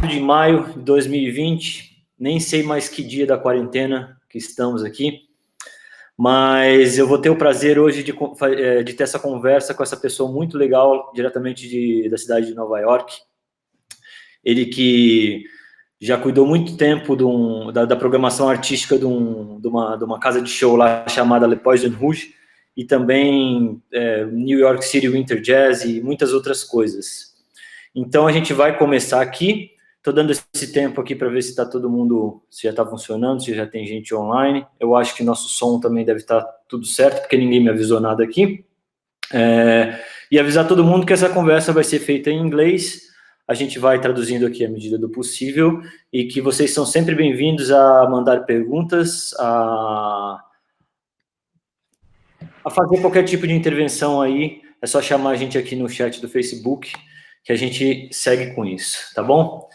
de maio de 2020, nem sei mais que dia da quarentena que estamos aqui, mas eu vou ter o prazer hoje de ter essa conversa com essa pessoa muito legal, diretamente da cidade de Nova York. Ele que já cuidou muito tempo da programação artística de uma casa de show lá chamada Le Poison Rouge, e também New York City Winter Jazz e muitas outras coisas. Então a gente vai começar aqui. Estou dando esse tempo aqui para ver se está todo mundo, se já está funcionando, se já tem gente online. Eu acho que nosso som também deve estar tudo certo, porque ninguém me avisou nada aqui. E avisar todo mundo que essa conversa vai ser feita em inglês. A gente vai traduzindo aqui à medida do possível, e que vocês são sempre bem-vindos a mandar perguntas, a fazer qualquer tipo de intervenção aí. É só chamar a gente aqui no chat do Facebook, que a gente segue com isso, tá bom?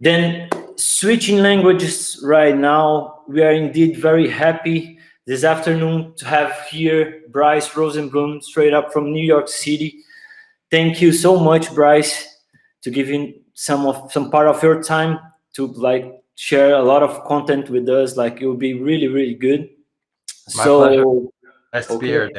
Then, switching languages right now, we are indeed very happy this afternoon to have here Brice Rosenbloom, straight up from New York City. Thank you so much, Brice, to giving some part of your time to share a lot of content with us. It will be really, really good. My pleasure. Nice to be here,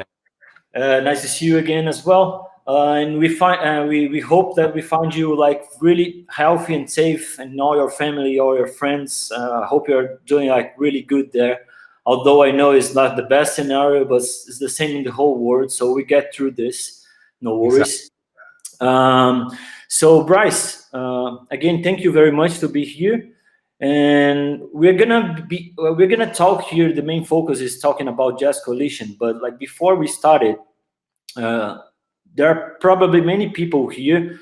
Dan. Nice to see you again as well. And we hope that we find you really healthy and safe, and all your family, all your friends. I hope you're doing really good there. Although I know it's not the best scenario, but it's the same in the whole world. So we get through this. No worries. Exactly. So Brice, again, thank you very much to be here. And we're gonna talk here. The main focus is talking about Jazz Coalition. But before we started, there are probably many people here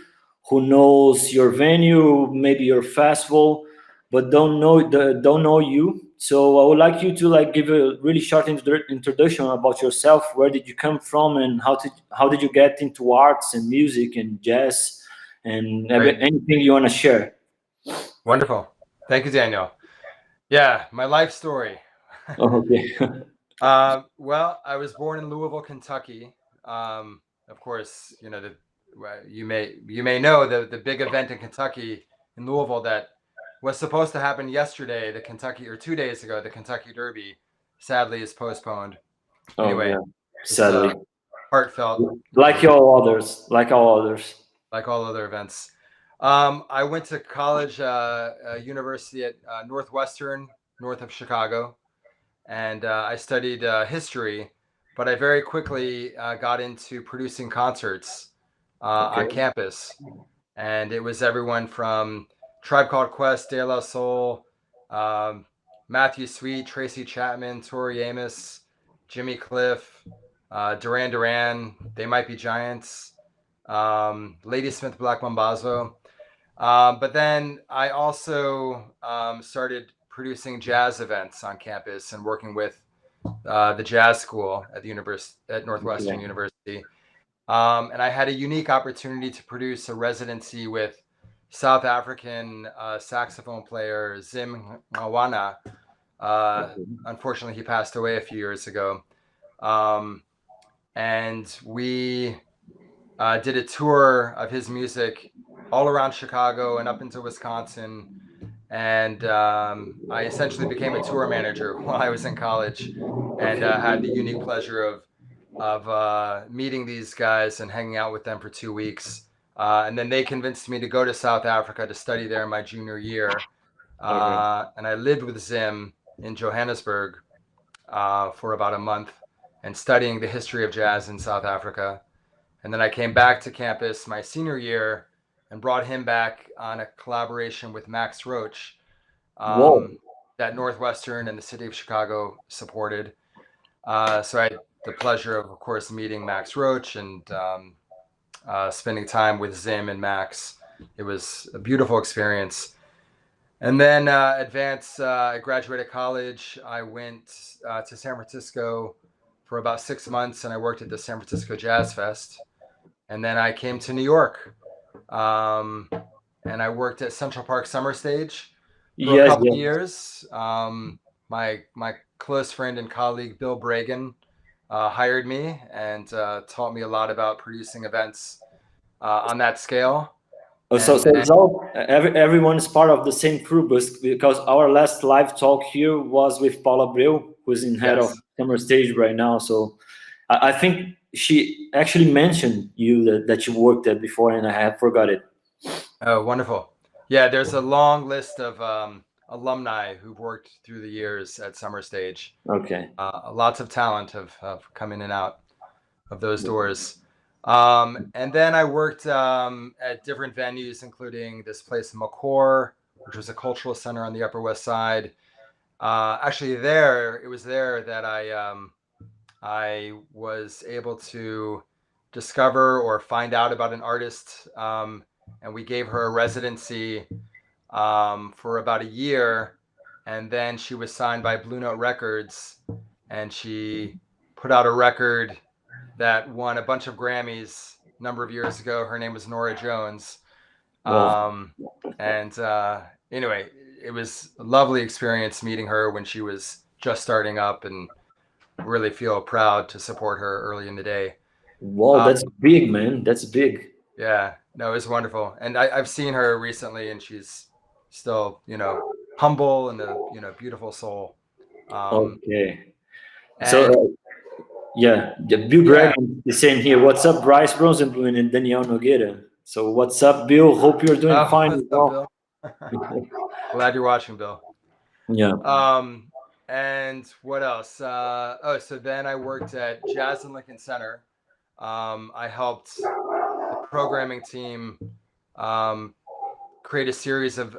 who knows your venue, maybe your festival, but don't know you. So I would like you to give a really short introduction about yourself. Where did you come from, and how did you get into arts and music and jazz, and anything you want to share? Wonderful. Thank you, Daniel. Yeah, my life story. Okay. Well, I was born in Louisville, Kentucky. Of course, you may know the big event in Kentucky, in Louisville, that was supposed to happen yesterday, or 2 days ago, the Kentucky Derby, sadly is postponed. Anyway, yeah. Sadly, heartfelt. Like all other events. I went to college, university at Northwestern, north of Chicago, and I studied history, but I very quickly got into producing concerts on campus, and it was everyone from Tribe Called Quest, De La Soul, Matthew Sweet, Tracy Chapman, Tori Amos, Jimmy Cliff, Duran Duran, They Might Be Giants, Ladysmith Black Mambazo. But then I also started producing jazz events on campus and working with the jazz school at Northwestern University. And I had a unique opportunity to produce a residency with South African saxophone player Zim Ngwana. Unfortunately, he passed away a few years ago. And we did a tour of his music all around Chicago and up into Wisconsin. And I essentially became a tour manager while I was in college, and had the unique pleasure of meeting these guys and hanging out with them for 2 weeks. And then they convinced me to go to South Africa to study there my junior year. And I lived with Zim in Johannesburg for about a month, and studying the history of jazz in South Africa. And then I came back to campus my senior year and brought him back on a collaboration with Max Roach that Northwestern and the city of Chicago supported. So I had the pleasure of course, meeting Max Roach and spending time with Zim and Max. It was a beautiful experience. And then I graduated college. I went to San Francisco for about 6 months, and I worked at the San Francisco Jazz Fest. And then I came to New York, and I worked at Central Park Summer Stage for a couple of years. My close friend and colleague, Bill Bragan, hired me and taught me a lot about producing events on that scale. Oh, And so then it's all everyone is part of the same crew, because our last live talk here was with Paula Abreu, who's in head of yes. Summer Stage right now. So I think she actually mentioned you that you worked at before, and I had forgot it. Oh, wonderful. Yeah, there's a long list of alumni who've worked through the years at Summer Stage. Okay. Lots of talent have come in and out of those doors. And then I worked at different venues, including this place, McCore, which was a cultural center on the Upper West Side. Actually, it was there that I was able to discover or find out about an artist, and we gave her a residency for about a year, and then she was signed by Blue Note Records, and she put out a record that won a bunch of Grammys a number of years ago. Her name was Nora Jones. Well, And anyway, it was a lovely experience meeting her when she was just starting up, and really feel proud to support her early in the day. wow, that's big, man. That's big. Yeah, no, it was wonderful. And I've seen her recently, and she's still, humble and a beautiful soul. Okay. So And yeah, the Bill yeah, Dragon is saying here, "What's up, Brice Rosenbloom and Danielle Nogueira?" So what's up, Bill? Hope you're doing oh, fine what's as up, well. Bill? Glad you're watching, Bill. Yeah. And what else? So then I worked at Jazz and Lincoln Center. I helped the programming team create a series for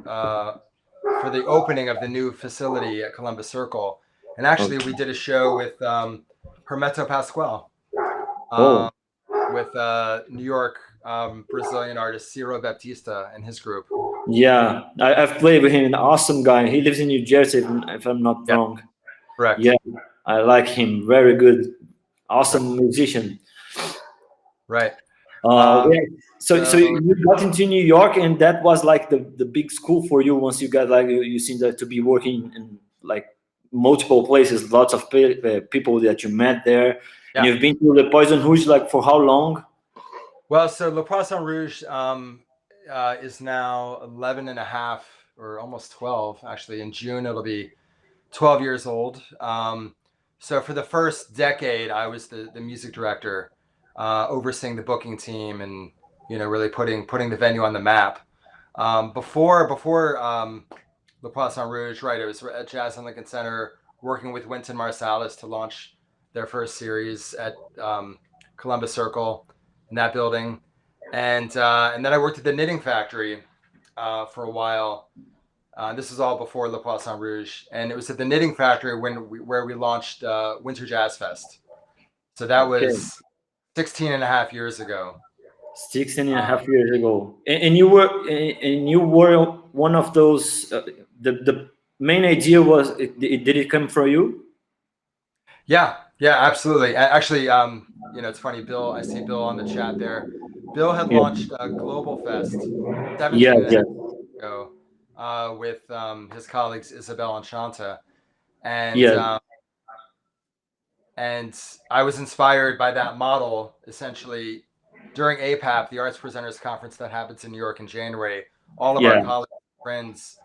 the opening of the new facility at Columbus Circle. And actually, we did a show with Hermeto Pascoal, Oh, with New York Brazilian artist Ciro Baptista and his group. yeah. I've played with him. An awesome guy. He lives in New Jersey, if I'm not Yeah, wrong. correct. Yeah, I like him. Very good. Right. Awesome musician. Right. Yeah. So So you got into New York, and that was like the big school for you. Once you got, like, you seem to be working in like multiple places, lots of people that you met there, and yeah. you've been to the Poison Rouge like for how long? Well, so Le Poisson Rouge is now 11 and a half, or almost 12. Actually, in June, it'll be 12 years old. So for the first decade, I was the music director, overseeing the booking team, and really putting the venue on the map. Before Le Poisson Rouge, right? It was at Jazz and Lincoln Center, working with Wynton Marsalis to launch their first series at Columbus Circle, in that building, and then I worked at the Knitting Factory for a while. This is all before Le Poisson Rouge, and it was at the Knitting Factory where we launched Winter Jazz Fest. So that Okay, was 16 and a half years ago. 16 and a Um, half years ago, and you were one of those. The main idea was, did it come from you? yeah, absolutely. Actually, it's funny, Bill. I see Bill on the chat there. Bill had Yeah. launched Global Fest Yeah. 17 and a half Yeah. years ago with his colleagues Isabel and Shanta, and Yeah. um, and I was inspired by that model. Essentially, during APAP, the Arts Presenters Conference that happens in New York in January, all of our Yeah. colleagues, friends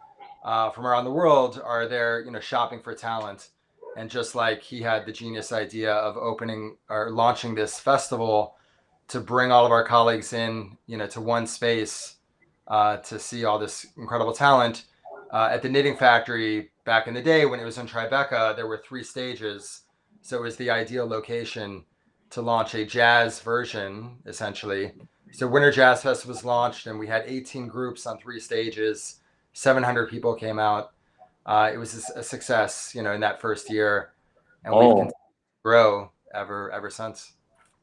from around the world are there, shopping for talent. And just like he had the genius idea of opening or launching this festival to bring all of our colleagues in, to one space to see all this incredible talent. At the Knitting Factory back in the day when it was in Tribeca, there were 3 stages. So it was the ideal location to launch a jazz version, essentially. So Winter Jazz Fest was launched, and we had 18 groups on 3 stages. 700 people came out. It was a success, in that first year, and we've continued Oh. to grow ever since.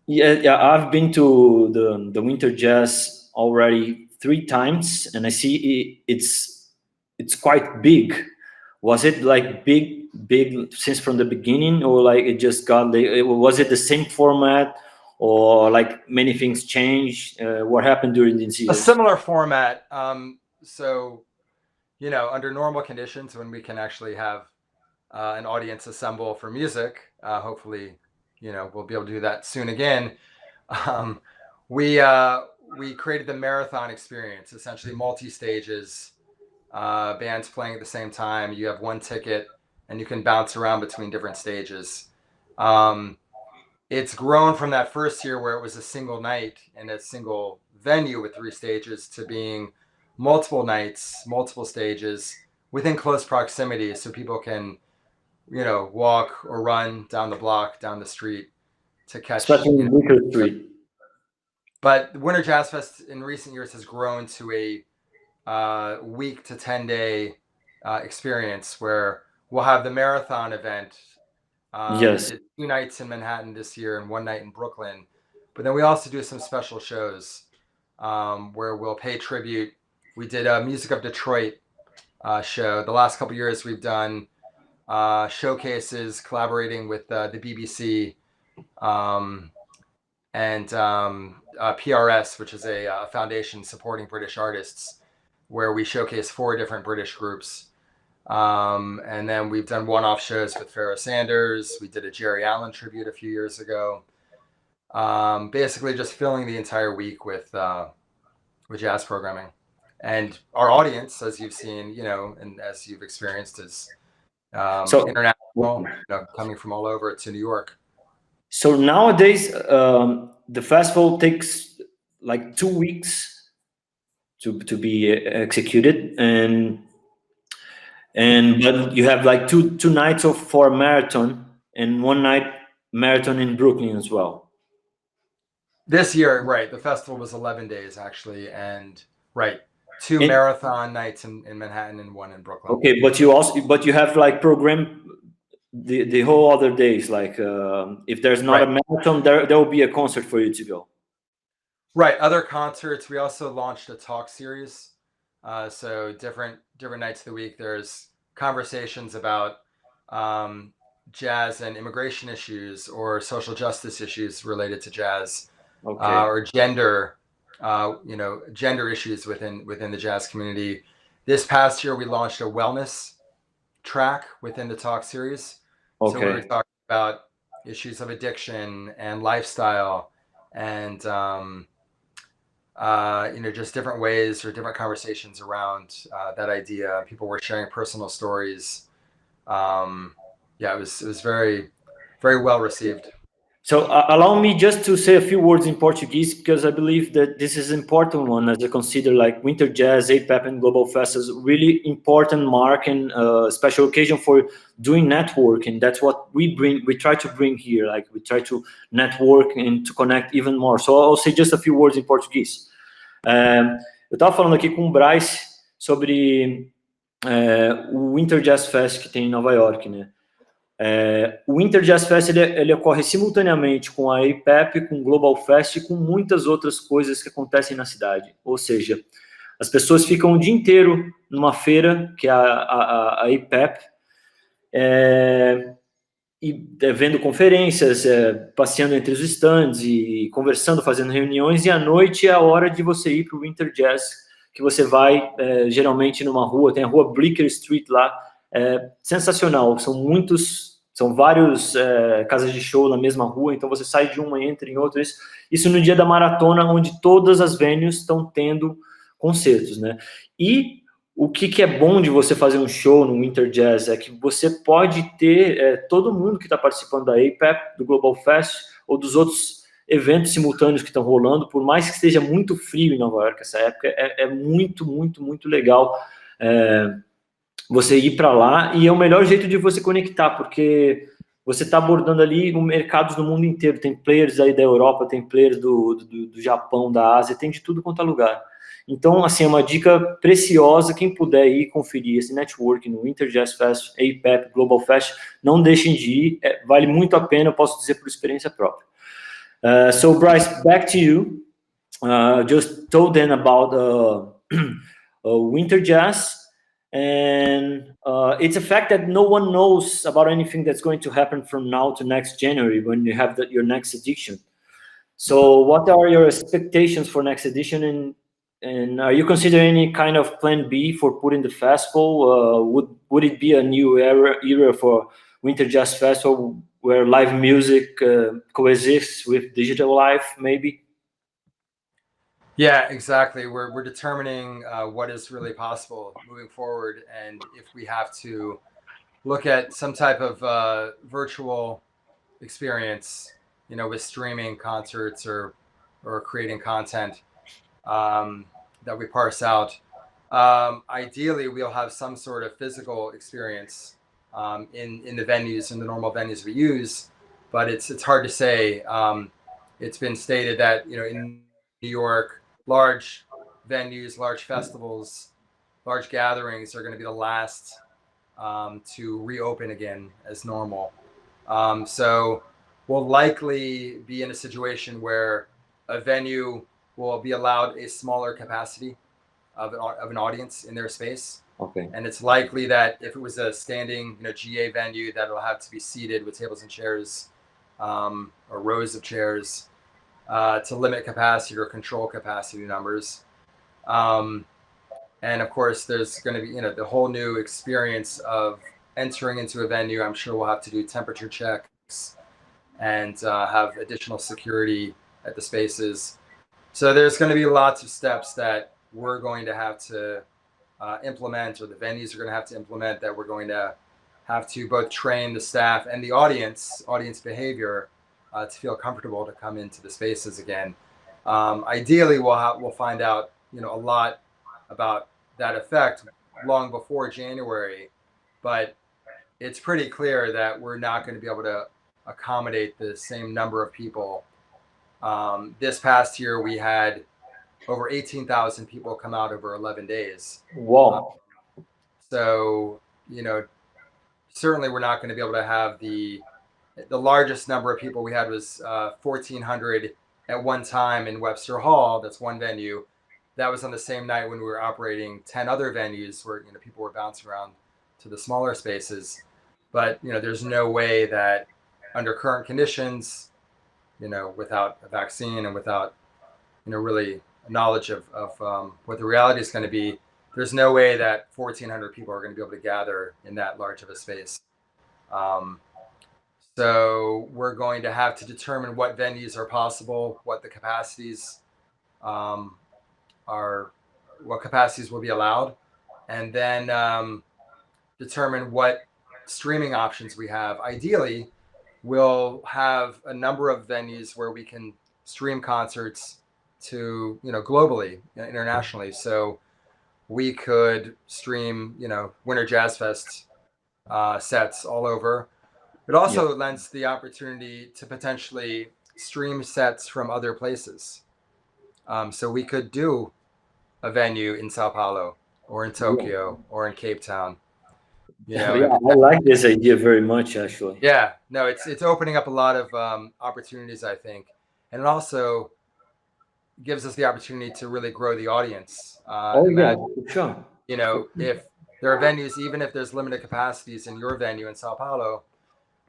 Yeah, yeah, I've been to the Winter Jazz already 3 times, and I see it's quite big. Was it like big since from the beginning, or like it just got was it the same format, or like many things changed? What happened during these A years? similar format. So, under normal conditions, when we can actually have an audience assemble for music, hopefully, we'll be able to do that soon again. Um, we we created the marathon experience, essentially multi-stages, bands playing at the same time. You have one ticket and you can bounce around between different stages. It's grown from that first year where it was a single night and a single venue with 3 stages to being multiple nights, multiple stages within close proximity, so people can, walk or run down the block, down the street to catch. Especially in Bleecker Street. But Winter Jazz Fest in recent years has grown to a week to 10-day experience where we'll have the marathon event. Yes. We did 2 nights in Manhattan this year and 1 night in Brooklyn. But then we also do some special shows where we'll pay tribute. We did a Music of Detroit show. The last couple of years we've done showcases collaborating with the BBC and PRS, which is a foundation supporting British artists, where we showcase 4 different British groups. And then we've done one-off shows with Pharoah Sanders. We did a Jerry Allen tribute a few years ago. Basically just filling the entire week with jazz programming. And our audience, as you've seen, and as you've experienced, is international, coming from all over to New York. So nowadays, the festival takes like 2 weeks to be executed, but you have like two nights for a marathon and 1 night marathon in Brooklyn as well. This year, right? The festival was 11 days actually, and 2 marathon nights in Manhattan and 1 in Brooklyn. Okay, but you have like program the whole other days. Like if there's not a marathon, there will be a concert for you to go. Right, other concerts. We also launched a talk series. So different nights of the week, there's conversations about jazz and immigration issues or social justice issues related to jazz, or gender. Gender issues within the jazz community. This past year, we launched a wellness track within the talk series. So we were talking about issues of addiction and lifestyle, and just different ways or different conversations around that idea. People were sharing personal stories. It was very, very well received. So allow me just to say a few words in Portuguese, because I believe that this is an important one, as I consider like Winter Jazz, APAP, and Global Fest as really important mark and special occasion for doing networking. That's what we try to bring here. Like we try to network and to connect even more. So I'll say just a few words in Portuguese. Eu estava falando aqui com o Brice sobre o Winter Jazz Fest que tem em Nova York, né? O Winter Jazz Fest ele ocorre simultaneamente com a APAP, com o Global Fest e com muitas outras coisas que acontecem na cidade. Ou seja, as pessoas ficam o dia inteiro numa feira, que é a APAP, e vendo conferências, passeando entre os stands e conversando, fazendo reuniões, e à noite é a hora de você ir para o Winter Jazz, que você vai geralmente numa rua, tem a rua Bleecker Street lá, sensacional, são vários casas de show na mesma rua, então você sai de uma e entra em outra, isso no dia da maratona, onde todas as venues estão tendo concertos, né? E o que é bom de você fazer um show no Winter Jazz é que você pode ter todo mundo que está participando da APAP, do Global Fest, ou dos outros eventos simultâneos que estão rolando, por mais que esteja muito frio em Nova York essa época, é muito, muito, muito legal você ir para lá, e é o melhor jeito de você conectar, porque você está abordando ali mercados do mundo inteiro, tem players aí da Europa, tem players do Japão, da Ásia, tem de tudo quanto é lugar. Então, assim, é uma dica preciosa, quem puder ir conferir esse network no Winter Jazz Fest, APAP, Global Fest, não deixem de ir, vale muito a pena, eu posso dizer por experiência própria. So, Brice, back to you. Just told them about Winter Jazz, and it's a fact that no one knows about anything that's going to happen from now to next January when you have your next edition. So what are your expectations for next edition, and are you considering any kind of plan B for putting the festival? Would it be a new era for Winter Jazz Festival where live music coexists with digital life, maybe? Yeah, exactly. We're determining what is really possible moving forward, and if we have to look at some type of virtual experience, with streaming concerts or creating content that we parse out. Ideally, we'll have some sort of physical experience in the venues, in the normal venues we use, but it's hard to say. It's been stated that in New York, large venues, large festivals, large gatherings are going to be the last to reopen again as normal. So we'll likely be in a situation where a venue will be allowed a smaller capacity of an audience in their space. Okay. And it's likely that if it was a standing, GA venue, that it'll have to be seated with tables and chairs, or rows of chairs, to limit capacity or control capacity numbers. And of course, there's going to be, the whole new experience of entering into a venue. I'm sure we'll have to do temperature checks and have additional security at the spaces. So there's going to be lots of steps that we're going to have to implement, or the venues are going to have to implement, that we're going to have to both train the staff and the audience behavior to feel comfortable to come into the spaces again. Ideally, we'll find out a lot about that effect long before January, but it's pretty clear that we're not going to be able to accommodate the same number of people. This past year, we had over 18,000 people come out over 11 days. Wow. So, certainly we're not going to be able to have the largest number of people we had was 1,400 at one time in Webster Hall. That's one venue. That was on the same night when we were operating 10 other venues where people were bouncing around to the smaller spaces. But there's no way that under current conditions, without a vaccine and without really knowledge of what the reality is going to be, there's no way that 1,400 people are going to be able to gather in that large of a space. So we're going to have to determine what venues are possible, what the capacities what capacities will be allowed, and then determine what streaming options we have. Ideally, we'll have a number of venues where we can stream concerts to, globally, internationally. So we could stream, Winter Jazz Fest sets all over. It also lends the opportunity to potentially stream sets from other places. So we could do a venue in Sao Paulo or in Tokyo or in Cape Town. I like this idea very much, actually. Yeah, no, it's opening up a lot of opportunities, I think, and it also gives us the opportunity to really grow the audience. Sure. If there are venues, even if there's limited capacities in your venue in Sao Paulo,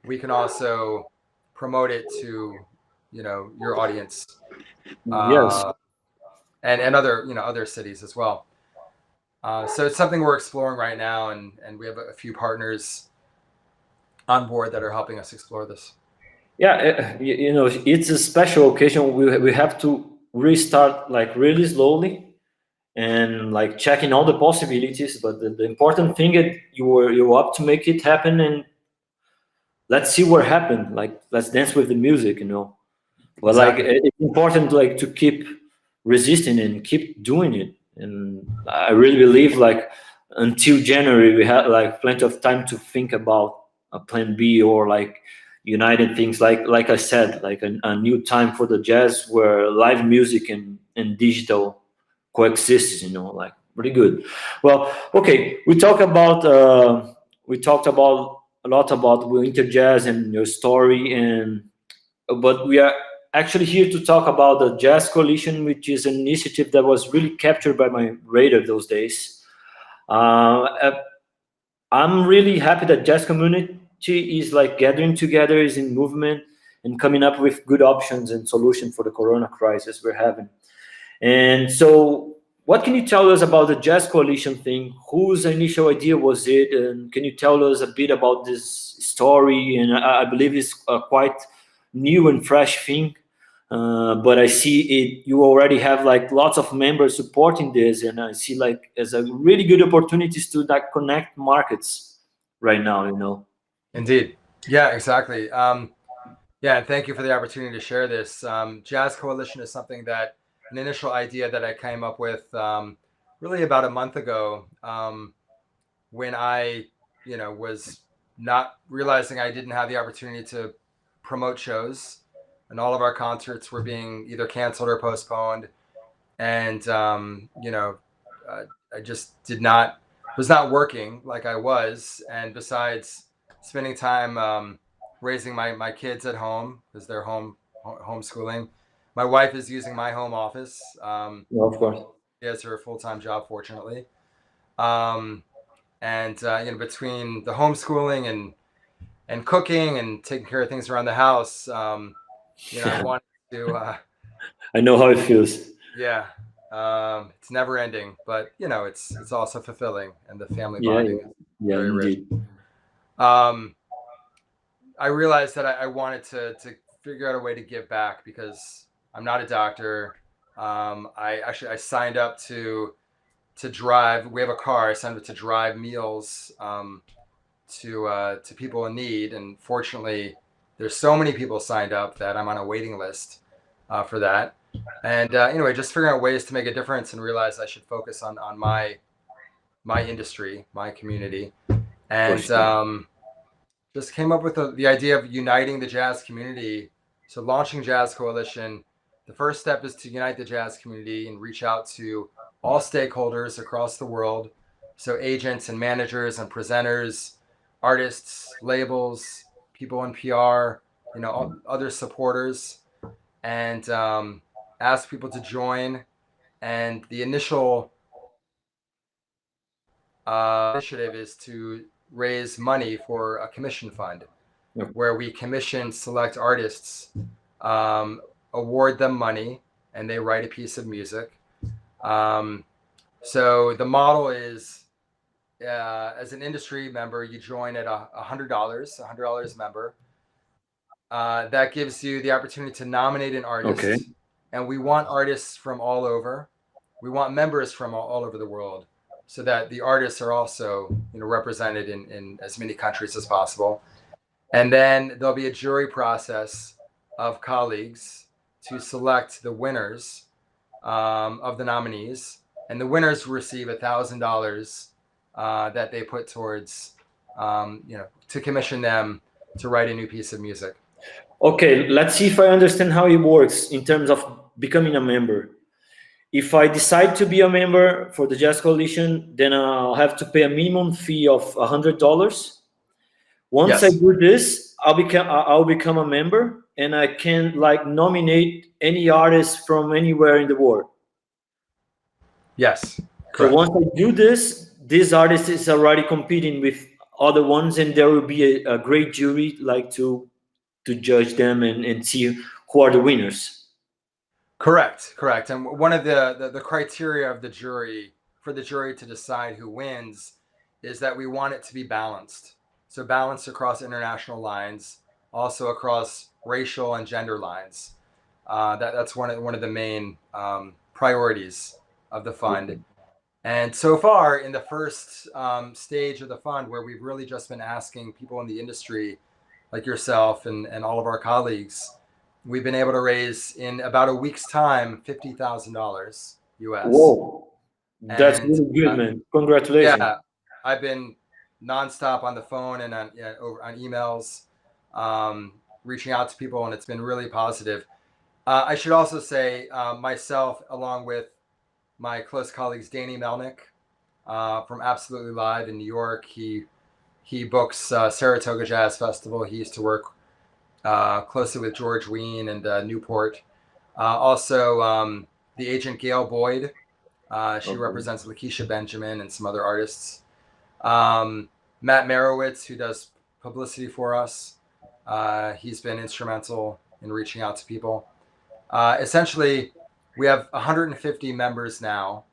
we can also promote it to, your audience. Yes. And other, other cities as well. So it's something we're exploring right now, and we have a few partners on board that are helping us explore this. Yeah, it's a special occasion. We have to restart like really slowly and like checking all the possibilities. But the important thing is you're up to make it happen, and let's see what happened. Like, let's dance with the music, But Exactly. like it's important like to keep resisting and keep doing it. And I really believe like until January we had like plenty of time to think about a plan B, or like united things, like I said, like a new time for the jazz where live music and digital coexists, like pretty good. Well, okay, we talked about a lot about Winter Jazz and your story, but we are actually here to talk about the Jazz Coalition, which is an initiative that was really captured by my radar those days. I'm really happy that jazz community is like gathering together, is in movement, and coming up with good options and solutions for the Corona crisis we're having. And so, what can you tell us about the Jazz Coalition thing? Whose initial idea was it? And can you tell us a bit about this story? And I believe it's a quite new and fresh thing. But I see it. You already have like lots of members supporting this, and I see like as a really good opportunities to like connect markets right now. You know. Indeed. Yeah, exactly. Yeah, and thank you for the opportunity to share this. Jazz Coalition is something that an initial idea that I came up with really about a month ago, when I, was not realizing I didn't have the opportunity to promote shows, and all of our concerts were being either canceled or postponed, and I just was not working like I was, and besides spending time raising my kids at home because they're homeschooling. My wife is using my home office. Yeah, of course. She has her full-time job, fortunately. Um, and between the homeschooling and cooking and taking care of things around the house, I wanted to I know how it feels. yeah, it's never ending, but it's also fulfilling, and the family Yeah, bonding yeah, is yeah, very rich. indeed. I realized that I wanted to figure out a way to give back because I'm not a doctor. I signed up to drive. We have a car. I signed up to drive meals to people in need, and fortunately, there's so many people signed up that I'm on a waiting list for that. And anyway, just figuring out ways to make a difference, and realize I should focus on my industry, my community, For and sure. just came up with the idea of uniting the jazz community. So launching Jazz Coalition, the first step is to unite the jazz community and reach out to all stakeholders across the world. So agents and managers and presenters, artists, labels, people in PR, other supporters, and ask people to join. And the initial initiative is to raise money for a commission fund, Yep. where we commission select artists, award them money, and they write a piece of music. So the model is, as an industry member, you join at $100 member. That gives you the opportunity to nominate an artist. Okay. And we want artists from all over. We want members from all over the world, so that the artists are also represented in as many countries as possible. And then there'll be a jury process of colleagues to select the winners of the nominees, and the winners receive $1,000 that they put towards to commission them to write a new piece of music. Okay, let's see if I understand how it works in terms of becoming a member. If I decide to be a member for the Jazz Coalition, then I'll have to pay a minimum fee of $100. Once I Yes. do this, I'll become a member, and I can like nominate any artist from anywhere in the world. Yes. So Correct. once I do this artist is already competing with other ones, and there will be a great jury like to judge them and see who are the winners. Correct. And one of the criteria of the jury, for the jury to decide who wins, is that we want it to be balanced. So balanced across international lines, also across racial and gender lines. That's one of the main priorities of the fund. And so far, in the first stage of the fund, where we've really just been asking people in the industry, like yourself and all of our colleagues, we've been able to raise in about a week's time $50,000 US. Whoa, that's And really good, man. Congratulations. yeah, I've been nonstop on the phone and on emails, reaching out to people, and it's been really positive. I should also say, myself, along with my close colleagues, Danny Melnick from Absolutely Live in New York. He books Saratoga Jazz Festival. He used to work closely with George Wein and Newport. Also, the agent Gail Boyd. She represents Lakeisha Benjamin and some other artists. Matt Merowitz, who does publicity for us. He's been instrumental in reaching out to people. Essentially, we have 150 members now,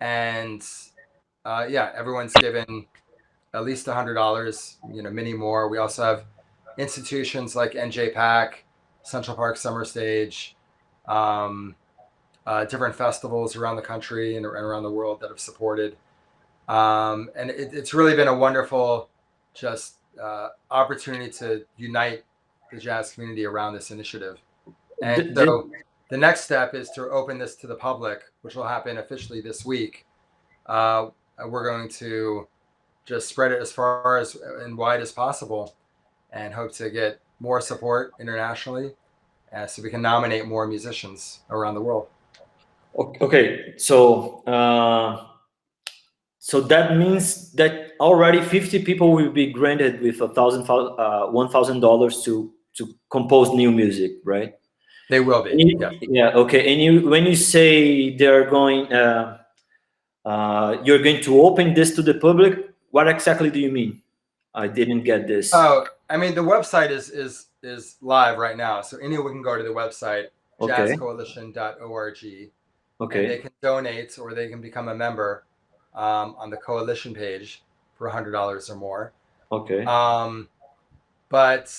and everyone's given at least $100. Many more. We also have institutions like NJ Pack, Central Park Summer Stage, different festivals around the country and around the world that have supported. And it's really been a wonderful just opportunity to unite the jazz community around this initiative. And so the next step is to open this to the public, which will happen officially this week. We're going to just spread it as far as and wide as possible and hope to get more support internationally so we can nominate more musicians around the world. Okay, so so that means that already 50 people will be granted with $1,000 to compose new music, right? They will be. Yeah. Yeah. Okay. And when you say they're going, you're going to open this to the public, what exactly do you mean? I didn't get this. Oh, I mean, the website is live right now, so anyone can go to the website, Okay. jazzcoalition.org. Okay. And they can donate or they can become a member on the coalition page for $100 or more. Okay. But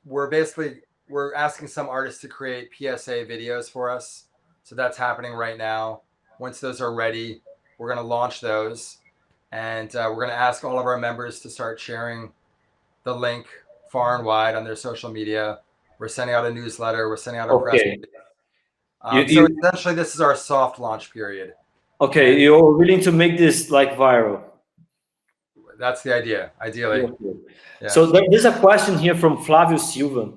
we're asking some artists to create PSA videos for us. So that's happening right now. Once those are ready, we're going to launch those. And we're going to ask all of our members to start sharing the link far and wide on their social media. We're sending out a newsletter. We're sending out a press release. So essentially, this is our soft launch period. Okay, and you're willing to make this like viral. That's the idea, ideally. Yeah. So there's a question here from Flavio Silva.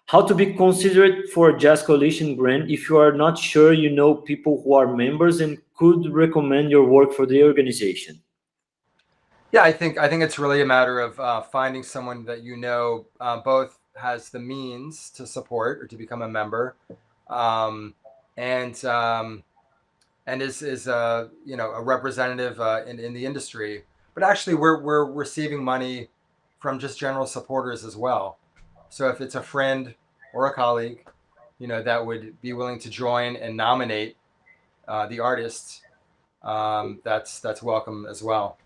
How to be considered for a Jazz Coalition grant if you are not sure you know people who are members and could recommend your work for the organization? Yeah, I think it's really a matter of finding someone that you know both has the means to support or to become a member, and is a representative in the industry. But actually, we're receiving money from just general supporters as well. So if it's a friend or a colleague, that would be willing to join and nominate the artists, that's welcome as well.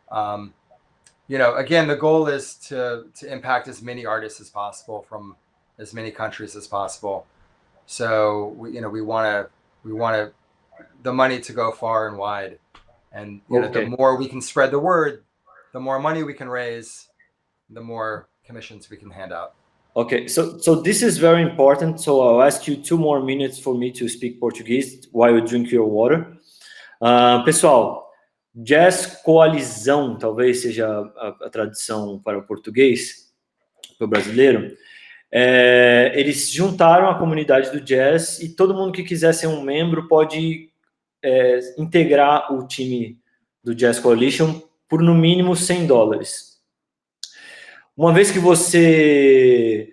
Again, the goal is to impact as many artists as possible from as many countries as possible. So we want the money to go far and wide, and the more we can spread the word, the more money we can raise, the more commissions we can hand out. Okay, so this is very important. So I'll ask you 2 more minutes for me to speak Portuguese while you drink your water. Pessoal, Jazz Coalizão, talvez seja a tradução para o português, para o brasileiro. Eles juntaram a comunidade do jazz e todo mundo que quiser ser um membro pode integrar o time do Jazz Coalition por no mínimo $100. Uma vez que você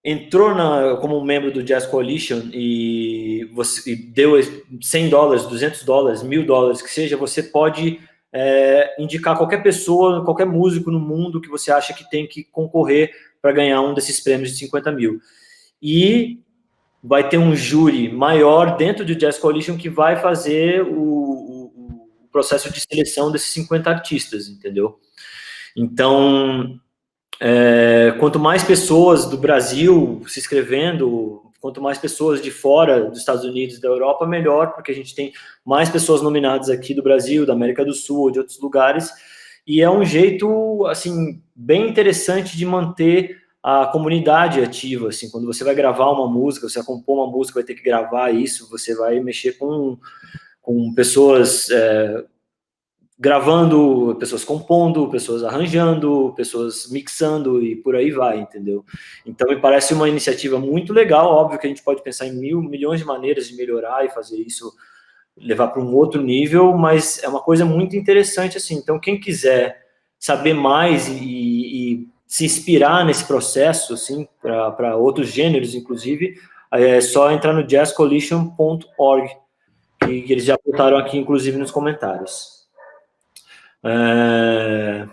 entrou como um membro do Jazz Coalition e você deu $100, $200, $1.000, que seja, você pode indicar qualquer pessoa, qualquer músico no mundo que você acha que tem que concorrer para ganhar um desses prêmios de 50 mil. E vai ter um júri maior dentro do Jazz Coalition que vai fazer o processo de seleção desses 50 artistas, entendeu? Então, quanto mais pessoas do Brasil se inscrevendo, quanto mais pessoas de fora dos Estados Unidos e da Europa, melhor, porque a gente tem mais pessoas nominadas aqui do Brasil, da América do Sul, de outros lugares, e é um jeito, assim, bem interessante de manter a comunidade ativa, assim, quando você vai gravar uma música, você vai compor uma música, vai ter que gravar isso, você vai mexer com pessoas gravando, pessoas compondo, pessoas arranjando, pessoas mixando e por aí vai, entendeu? Então me parece uma iniciativa muito legal. Óbvio que a gente pode pensar em milhões de maneiras de melhorar e fazer isso, levar para um outro nível, mas é uma coisa muito interessante, assim. Então quem quiser saber mais e se inspirar nesse processo, assim, para outros gêneros, inclusive, é só entrar no jazzcoalition.org, que eles já botaram aqui, inclusive, nos comentários. I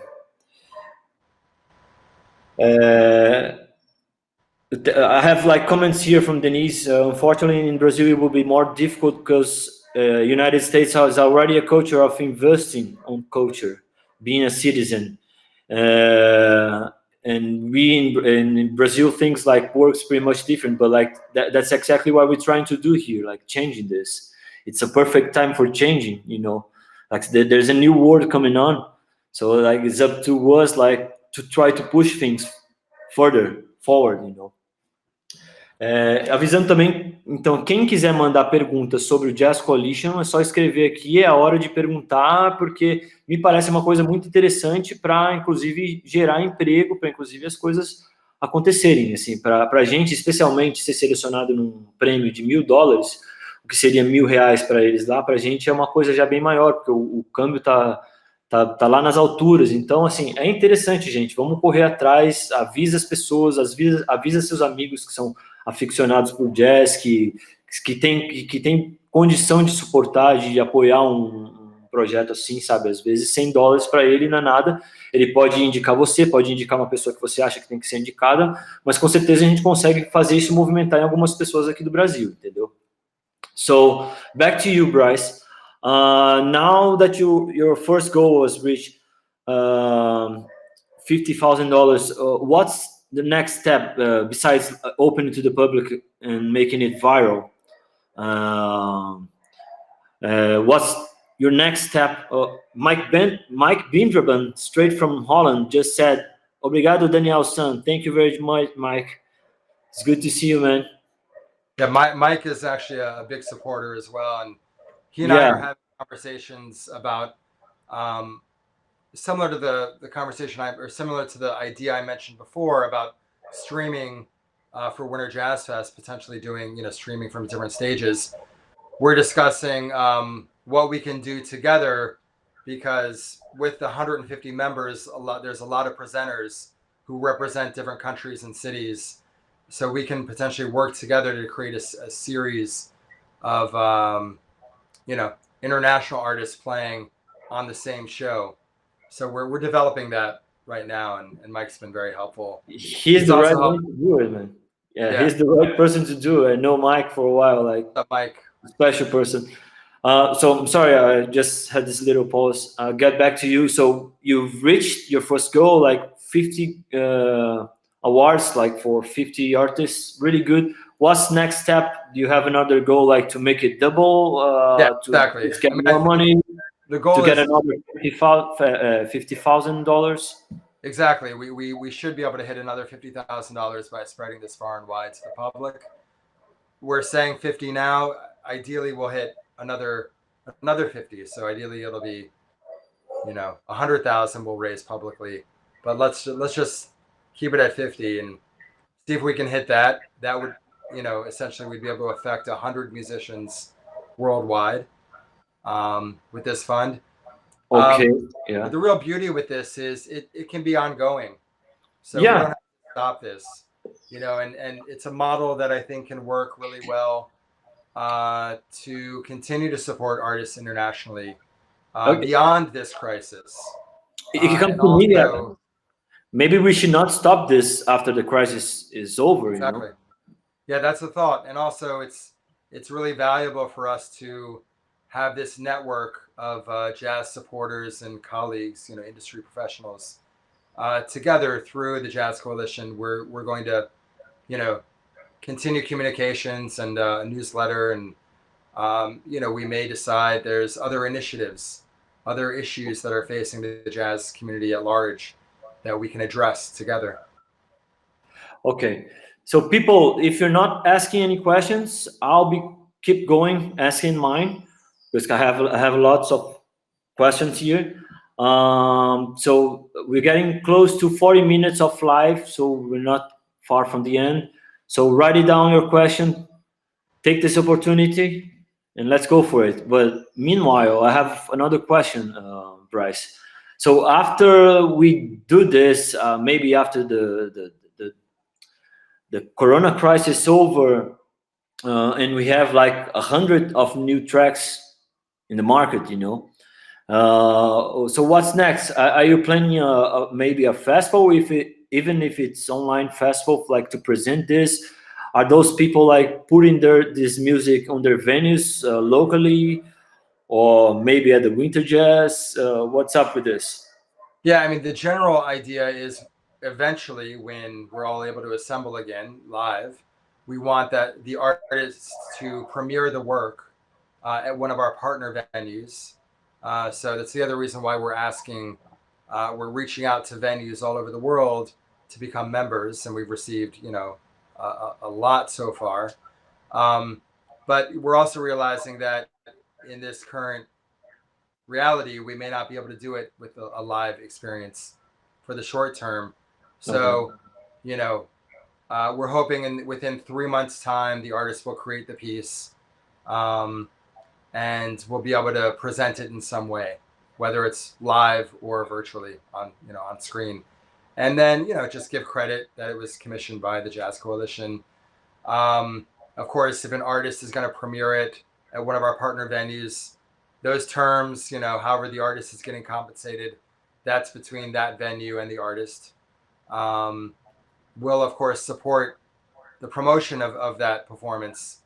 have like comments here from Denise. Unfortunately, in Brazil, it will be more difficult because United States has already a culture of investing on culture, being a citizen. we in Brazil things like works pretty much different, but like that's exactly what we're trying to do here, like changing this. It's a perfect time for changing, you know, like there's a new world coming on, so like it's up to us like to try to push things further forward, you know. Avisando também, então, quem quiser mandar perguntas sobre o Jazz Coalition, é só escrever aqui, é a hora de perguntar, porque me parece uma coisa muito interessante para, inclusive, gerar emprego, para, inclusive, as coisas acontecerem, assim, para a gente, especialmente, ser selecionado num prêmio de $1.000, o que seria R$1.000 para eles lá, para a gente é uma coisa já bem maior, porque o câmbio tá lá nas alturas. Então, assim, é interessante, gente, vamos correr atrás, avisa as pessoas, avisa seus amigos que são aficionados por jazz, que tem condição de suportar, de apoiar um projeto assim, sabe? Às vezes $100 para ele não é nada, ele pode indicar você, pode indicar uma pessoa que você acha que tem que ser indicada, mas com certeza a gente consegue fazer isso movimentar em algumas pessoas aqui do Brasil, entendeu? So, back to you, Brice. Now that your first goal was reached, $50,000, what's the next step besides opening to the public and making it viral? What's your next step? Mike Bindraban, straight from Holland, just said, "Obrigado, Daniel-san." Thank you very much, Mike. It's good to see you, man. Yeah, Mike is actually a big supporter as well, and he and I are having conversations about similar to the conversation or similar to the idea I mentioned before about streaming for Winter Jazz Fest, potentially doing streaming from different stages. We're discussing what we can do together, because with the 150 members, there's a lot of presenters who represent different countries and cities, so we can potentially work together to create a series of international artists playing on the same show. So we're developing that right now, and Mike's been very helpful. He's the right one to do it, man. Yeah, he's the right person to do it. I know Mike for a while, like Mike, special person. So I'm sorry, I just had this little pause. Get back to you. So you've reached your first goal, like 50 awards, like for 50 artists. Really good. What's next step? Do you have another goal, like to make it double? Exactly. To get more money. The goal to get another $50,000. Exactly. We should be able to hit another $50,000 by spreading this far and wide to the public. We're saying 50 now. Ideally, we'll hit another 50. So ideally, it'll be 100,000 we'll raise publicly. But let's just keep it at 50 and see if we can hit that. That would essentially we'd be able to affect 100 musicians worldwide with this fund. Okay. But the real beauty with this is it can be ongoing. So we don't have to stop this, and it's a model that I think can work really well to continue to support artists internationally beyond this crisis. It can come to me. Maybe we should not stop this after the crisis is over. Exactly. Yeah, that's the thought. And also it's really valuable for us to have this network of jazz supporters and colleagues, industry professionals together through the Jazz Coalition. We're going to, continue communications and a newsletter, and we may decide there's other initiatives, other issues that are facing the jazz community at large that we can address together. Okay. So people, if you're not asking any questions, I'll keep going asking mine, because I have lots of questions here. So we're getting close to 40 minutes of live, so we're not far from the end. So write it down, your question, take this opportunity, and let's go for it. But meanwhile, I have another question, Brice. So after we do this, maybe after the Corona crisis is over, and we have like 100 of new tracks in the market, so what's next? Are you planning maybe a festival, even if it's online festival, like to present this? Are those people like putting this music on their venues locally, or maybe at the Winter Jazz? What's up with this? Yeah, I mean, the general idea is eventually, when we're all able to assemble again live, we want that the artists to premiere the work at one of our partner venues. So that's the other reason why we're asking, we're reaching out to venues all over the world to become members, and we've received, a lot so far. But we're also realizing that in this current reality, we may not be able to do it with a live experience for the short term. So, we're hoping within 3 months' time, the artist will create the piece, and we'll be able to present it in some way, whether it's live or virtually on screen. And then, just give credit that it was commissioned by the Jazz Coalition. Of course, if an artist is going to premiere it at one of our partner venues, those terms, however the artist is getting compensated, that's between that venue and the artist. We'll, of course, support the promotion of that performance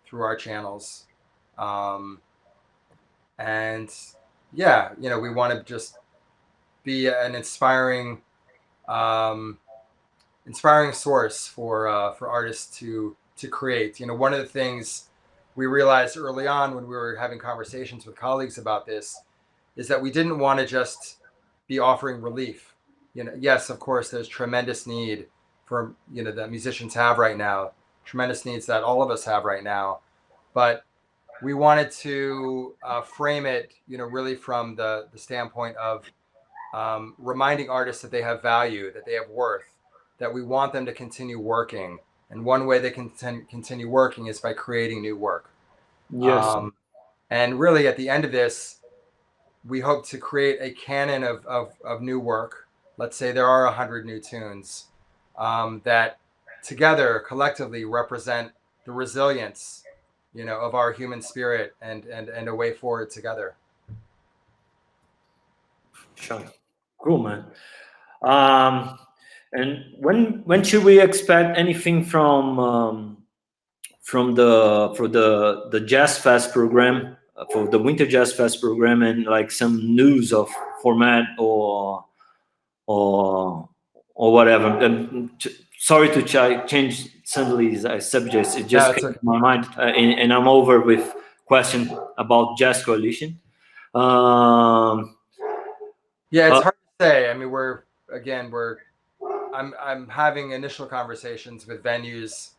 through our channels. And yeah, we want to just be an inspiring source for artists to create. One of the things we realized early on when we were having conversations with colleagues about this is that we didn't want to just be offering relief. Yes, of course, there's tremendous need for that musicians have right now, tremendous needs that all of us have right now, but we wanted to frame it, really from the standpoint of reminding artists that they have value, that they have worth, that we want them to continue working. And one way they can continue working is by creating new work. Yes. And really, at the end of this, we hope to create a canon of new work. Let's say there are 100 new tunes that together, collectively, represent the resilience, of our human spirit and a way forward together. Sure. Cool, man. And when should we expect anything from the Jazz Fest program, for the Winter Jazz Fest program, and like some news of format or whatever? Sorry to change suddenly subjects. It just came to my mind, and I'm over with question about Jazz Coalition. Yeah, it's hard to say. I mean, I'm having initial conversations with venues,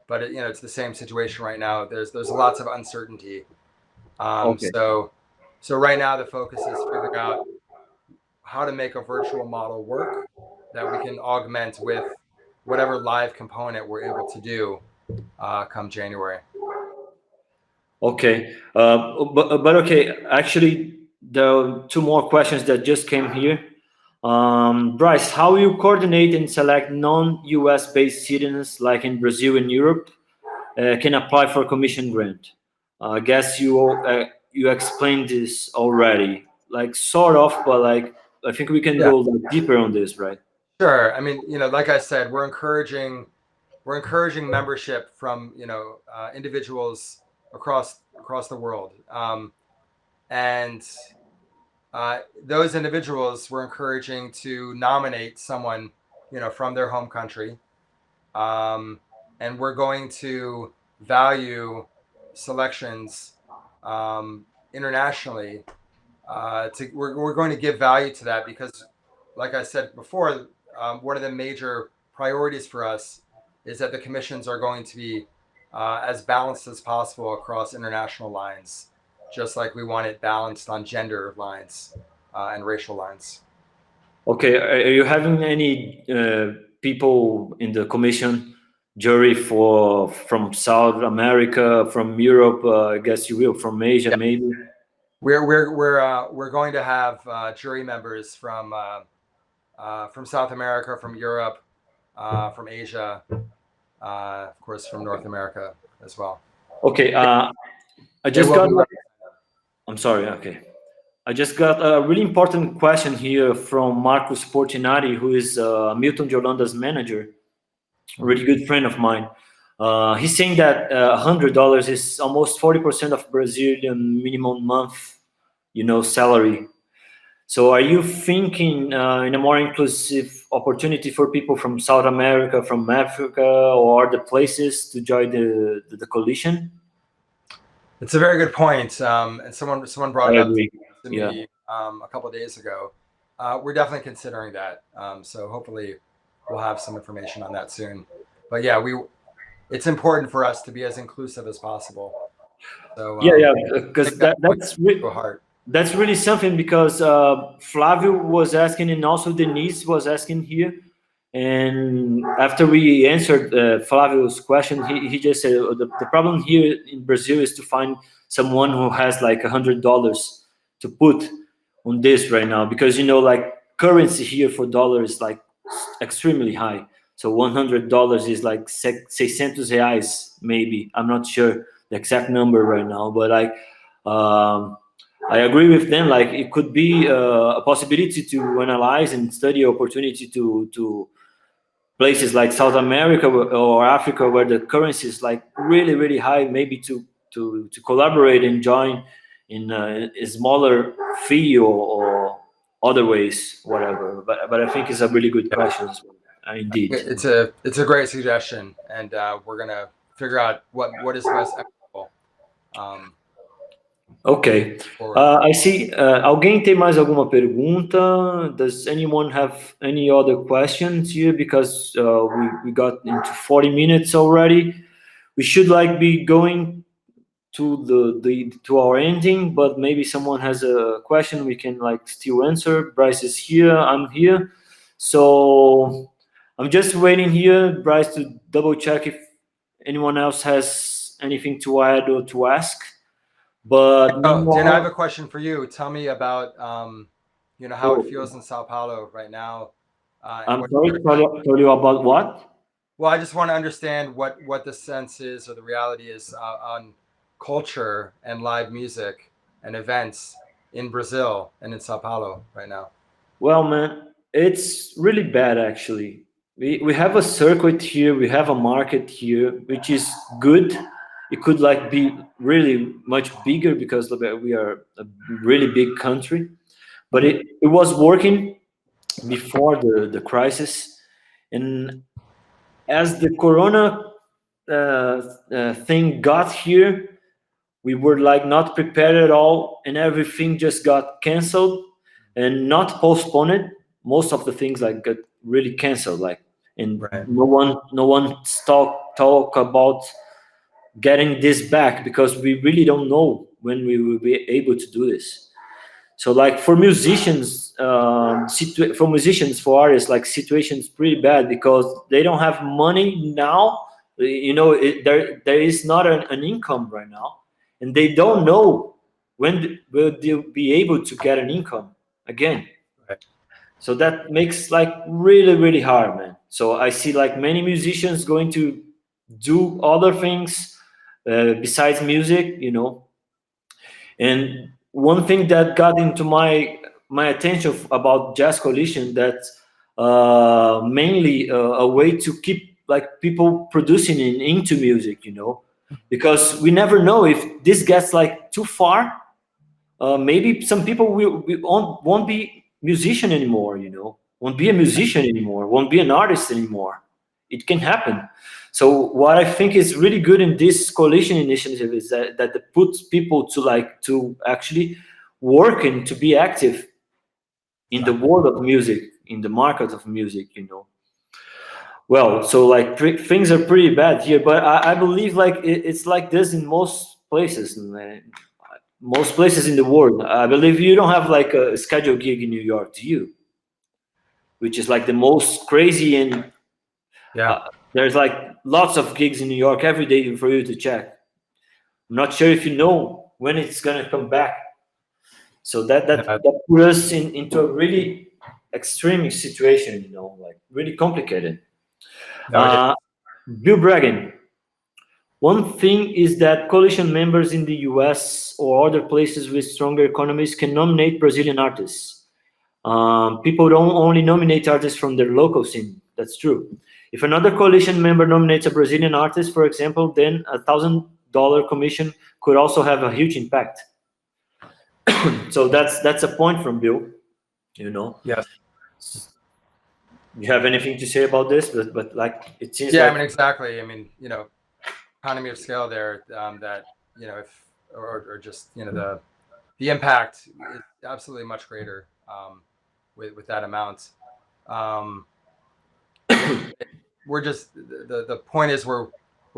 but it's the same situation right now. There's lots of uncertainty. Okay. So right now the focus is figuring out how to make a virtual model work that we can augment with whatever live component we're able to do come January. Okay, but okay. Actually, there are two more questions that just came here. Brice, how you coordinate and select non-US based citizens, like in Brazil and Europe, can apply for a commission grant? I guess you explained this already, like sort of, but like I think we can go like deeper on this, right? Sure. I mean, like I said, we're encouraging membership from individuals across the world, and those individuals we're encouraging to nominate someone from their home country, and we're going to value selections internationally. We're going to give value to that because, like I said before, one of the major priorities for us is that the commissions are going to be as balanced as possible across international lines, just like we want it balanced on gender lines and racial lines. Okay, are you having any people in the commission jury from South America, from Europe? I guess you will, from Asia, maybe. We're going to have jury members from South America, from Europe, from Asia, of course, from North America as well. Okay, I just got. I'm sorry. Okay, I just got a really important question here from Marcus Portinari, who is Milton de Holanda's manager, a really good friend of mine. He's saying that $100 is almost 40% of Brazilian minimum month, salary. So are you thinking in a more inclusive opportunity for people from South America, from Africa, or other places to join the coalition? It's a very good point. And someone brought I it up agree. to Yeah. me a couple of days ago. We're definitely considering that. So hopefully we'll have some information on that soon. But yeah, it's important for us to be as inclusive as possible. So Yeah, because that's really something, because Flavio was asking, and also Denise was asking here. And after we answered Flavio's question, he just said the problem here in Brazil is to find someone who has like $100 to put on this right now, because like currency here for dollar is like extremely high. So $100 is like 600 reais, maybe. I'm not sure the exact number right now, but like I agree with them. Like it could be a possibility to analyze and study opportunity to places like South America or Africa, where the currency is like really really high, maybe to collaborate and join in a smaller fee or other ways, whatever. But I think it's a really good question as well. Indeed, it's a great suggestion, and we're gonna figure out what is most equitable. Okay. I see. Alguém tem mais alguma pergunta? Does anyone have any other questions here? Because we got into 40 minutes already. We should like be going to to our ending, but maybe someone has a question we can like still answer. Brice is here. I'm here. So I'm just waiting here, Brice, to double check if anyone else has anything to add or to ask. But Dan, I have a question for you. Tell me about how it feels in Sao Paulo right now. I'm sorry, tell you about what? Well, I just want to understand what the sense is or the reality is on culture and live music and events in Brazil and in Sao Paulo right now. Well, man, it's really bad actually. We have a circuit here, we have a market here, which is good. It could like be really much bigger because we are a really big country, but it was working before the crisis. And as the corona thing got here, we were like not prepared at all, and everything just got canceled and not postponed. Most of the things like got really canceled, like, and Right. no one talk about getting this back, because we really don't know when we will be able to do this. So like for musicians, for artists, like situation's pretty bad because they don't have money now. There is not an income right now, and they don't know when will they be able to get an income again. Right. So that makes like really really hard, man. So I see like many musicians going to do other things besides music, and one thing that got into my attention about Jazz Coalition, that mainly a way to keep like people producing into music, because we never know if this gets like too far. Maybe some people won't be musician anymore, won't be a musician anymore, won't be an artist anymore. It can happen. So what I think is really good in this coalition initiative is that it puts people to actually work and to be active in the world of music, in the market of music, Well, so like things are pretty bad here, but I believe like it's like this in most places, most places in the world. I believe you don't have like a scheduled gig in New York, do you? Which is like the most crazy, and there's like lots of gigs in New York every day for you to check. I'm not sure if you know when it's gonna come back. So that put us into a really extreme situation, like really complicated. Bill Bragging. One thing is that coalition members in the US or other places with stronger economies can nominate Brazilian artists. People don't only nominate artists from their local scene. That's true. If another coalition member nominates a Brazilian artist, for example, then $1,000 commission could also have a huge impact. So that's a point from Bill. you know. Yes. You have anything to say about this? But like, it seems Yeah, like... I mean, exactly. I mean, economy of scale there, that, if, or just, the impact is absolutely much greater, with that amount. We're just, the point is we're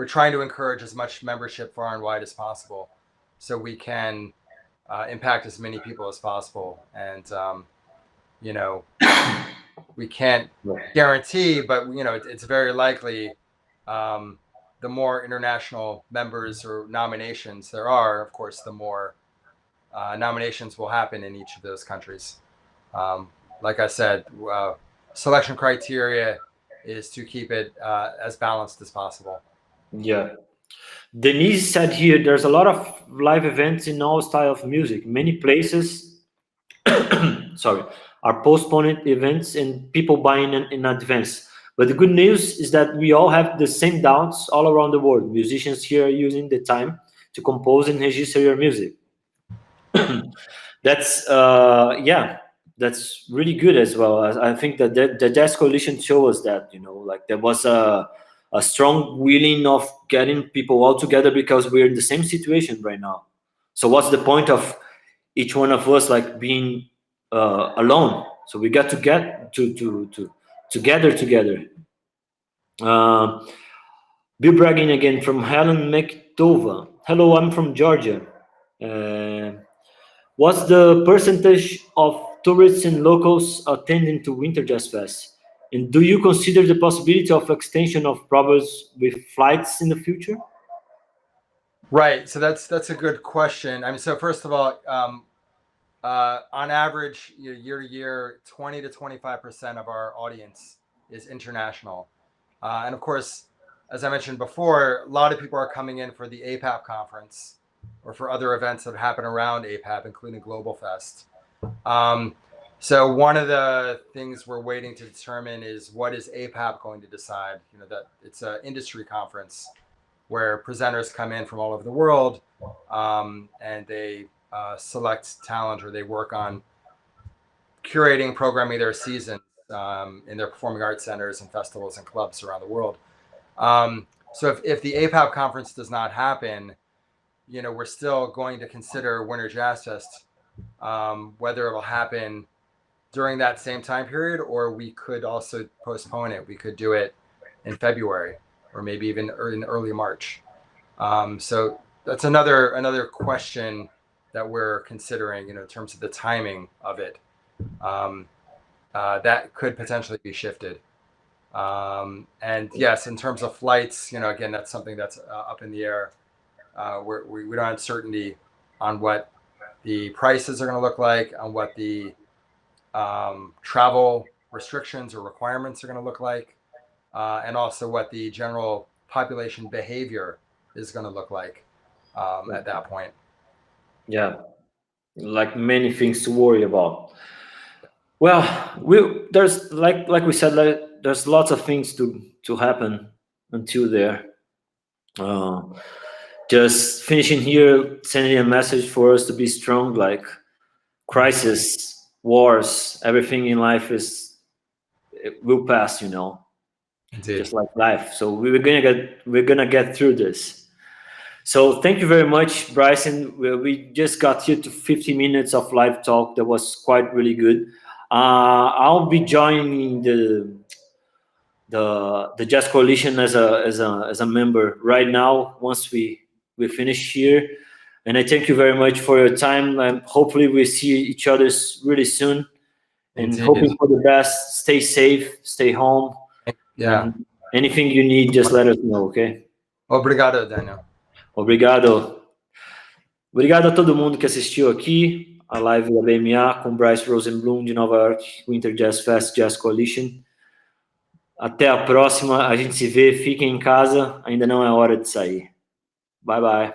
trying to encourage as much membership far and wide as possible, so we can impact as many people as possible. And we can't guarantee, but it's very likely, the more international members or nominations there are, of course, the more nominations will happen in each of those countries. Like I said, selection criteria is to keep it as balanced as possible. Yeah. Denise said here, there's a lot of live events in all style of music. Many places, sorry, are postponed events and people buying in advance. But the good news is that we all have the same doubts all around the world. Musicians here are using the time to compose and register your music. That's that's really good as well. I think that the Jazz Coalition shows us that, like there was a strong willing of getting people all together because we're in the same situation right now. So what's the point of each one of us like being alone? So we got to get to gather together. Bill Bragging again from Helen McDova. Hello, I'm from Georgia. Uh, What's the percentage of tourists and locals attending to Winter Jazz Fest? And do you consider the possibility of extension of problems with flights in the future? Right. So that's a good question. I mean, so first of all, on average, year to year, 20 to 25% of our audience is international. And of course, as I mentioned before, a lot of people are coming in for the APAP conference or for other events that happen around APAP, including Global Fest. So one of the things we're waiting to determine is what is APAP going to decide. That it's an industry conference where presenters come in from all over the world, and they select talent, or they work on curating, programming their seasons in their performing arts centers and festivals and clubs around the world. So if the APAP conference does not happen, we're still going to consider Winter Jazz Fest, whether it'll happen during that same time period, or we could also postpone it. We could do it in February, or maybe even in early March. So that's another question that we're considering, in terms of the timing of it. That could potentially be shifted. And yes, in terms of flights, again, that's something that's up in the air. We don't have certainty on what the prices are going to look like, on what the travel restrictions or requirements are going to look like, and also what the general population behavior is going to look like at that point. Yeah, like many things to worry about. Well, there's like we said, there's lots of things to happen until there. Just finishing here, sending a message for us to be strong. Like crisis, wars, everything in life it will pass. Indeed. Just like life. So we're gonna get through this. So thank you very much, Bryson. We just got here to 50 minutes of live talk. That was quite really good. I'll be joining the Jazz Coalition as a member right now once we finish here. And I thank you very much for your time. And hopefully we see each other really soon. And Indeed. hoping for the best. Stay safe. Stay home. Yeah. And anything you need, just let us know, okay? Obrigado, Daniel. Obrigado. Obrigado a todo mundo que assistiu aqui a live da BM&A com Brice Rosenbloom de Nova York, Winter Jazz Fest, Jazz Coalition. Até a próxima, a gente se vê, fiquem em casa, ainda não é hora de sair. Bye, bye.